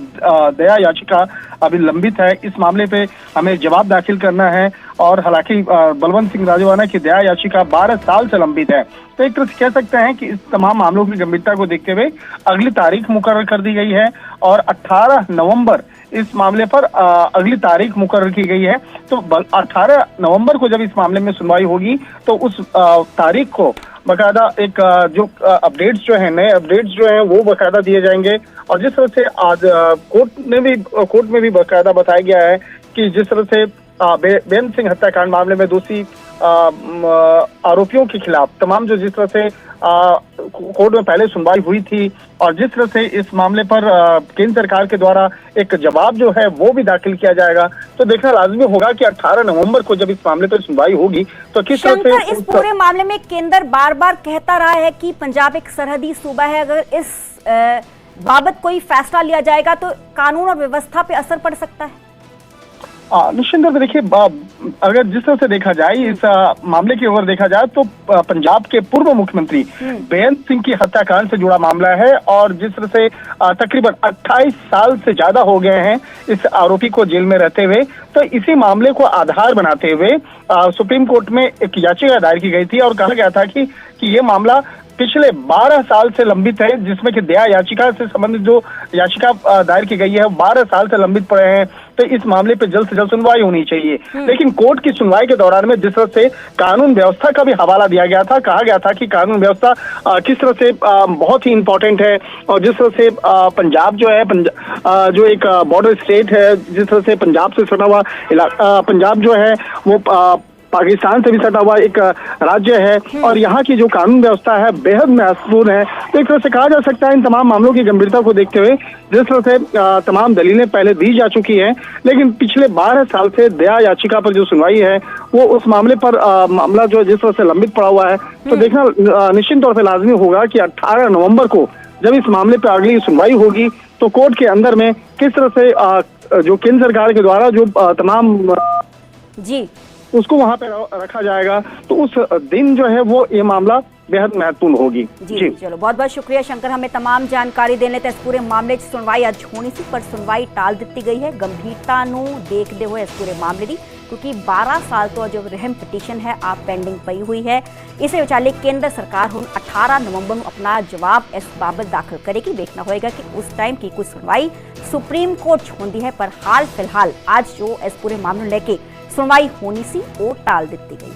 दया याचिका अभी लंबित है, इस मामले पे हमें जवाब दाखिल करना है। और हालांकि बलवंत सिंह राजोआना की दया याचिका 12 साल से लंबित है, तो एक तरह से कह सकते हैं कि इस तमाम मामलों की गंभीरता को देखते हुए अगली तारीख मुकर्रर कर दी गई है और 18 नवंबर इस मामले पर अगली तारीख मुकर्रर की गई है। तो 18 नवंबर को जब इस मामले में सुनवाई होगी तो उस तारीख को बकायदा एक जो अपडेट्स जो है, नए अपडेट्स जो हैं वो बकायदा दिए जाएंगे। और जिस तरह से आज कोर्ट में भी बकायदा बताया गया है कि जिस तरह से बेअंत सिंह हत्याकांड मामले में दोषी आरोपियों के खिलाफ तमाम जो जिस तरह से कोर्ट में पहले सुनवाई हुई थी और जिस तरह से इस मामले पर केंद्र सरकार के द्वारा एक जवाब जो है वो भी दाखिल किया जाएगा, तो देखना लाजमी होगा कि 18 नवंबर को जब इस मामले पर सुनवाई होगी तो किस तरह से इस पूरे मामले में केंद्र बार बार कहता रहा है कि पंजाब एक सरहदी सूबा है, अगर इस बाबत कोई फैसला लिया जाएगा तो कानून और व्यवस्था पे असर पड़ सकता है। निश्चित रूप से देखिए, अगर जिस तरह से देखा जाए इस मामले की ओर देखा जाए तो पंजाब के पूर्व मुख्यमंत्री बेअंत सिंह की हत्याकांड से जुड़ा मामला है और जिस तरह से तकरीबन 28 साल से ज्यादा हो गए हैं इस आरोपी को जेल में रहते हुए, तो इसी मामले को आधार बनाते हुए सुप्रीम कोर्ट में एक याचिका दायर की गई थी और कहा गया था कि ये मामला पिछले 12 साल से लंबित है, जिसमें कि दया याचिका से संबंधित जो याचिका दायर की गई है 12 साल से लंबित पड़े हैं, तो इस मामले पे जल्द से जल्द सुनवाई होनी चाहिए। लेकिन कोर्ट की सुनवाई के दौरान में जिस तरह से कानून व्यवस्था का भी हवाला दिया गया था, कहा गया था कि कानून व्यवस्था किस तरह से बहुत ही इंपॉर्टेंट है और जिस तरह से पंजाब जो है जो एक बॉर्डर स्टेट है, जिस तरह से पंजाब से सटा हुआ पंजाब जो है वो पाकिस्तान से भी सटा हुआ एक राज्य है और यहाँ की जो कानून व्यवस्था है बेहद महत्वपूर्ण है। तो एक तरह से कहा जा सकता है इन तमाम मामलों की गंभीरता को देखते हुए जिस तरह से तमाम दलीलें पहले दी जा चुकी हैं, लेकिन पिछले 12 साल से दया याचिका पर जो सुनवाई है वो उस मामले पर मामला जो जिस तरह से लंबित पड़ा हुआ है, तो देखना निश्चित तौर पर लाजमी होगा कि 18 नवंबर को जब इस मामले पर अगली सुनवाई होगी तो कोर्ट के अंदर में किस तरह से जो केंद्र सरकार के द्वारा जो तमाम जी उसको वहां पे रखा जाएगा, तो उस दिन जो है वो ये मामला बेहद महत्वपूर्ण होगी। जी चलो बहुत बहुत शुक्रिया शंकर, हमें तमाम जानकारी देने ते इस पूरे मामले च सुनवाई अज होनी सी पर सुनवाई टाल दी गई है गंभीरता नूं देखते हुए इस पूरे मामले की, क्योंकि 12 साल तो जो रहम पटीशन है आप पेंडिंग पई हुई है। इस विचाले केंद्र सरकार हुण 18 नवंबर को अपना जवाब इस बाबत दाखिल करेगी। देखना होगा कि उस टाइम की कुछ सुनवाई सुप्रीम कोर्ट होंदी है, पर हाल फिलहाल आज जो इस पूरे मामले लेके सुनवाई होनी सी वो टाल दी गई।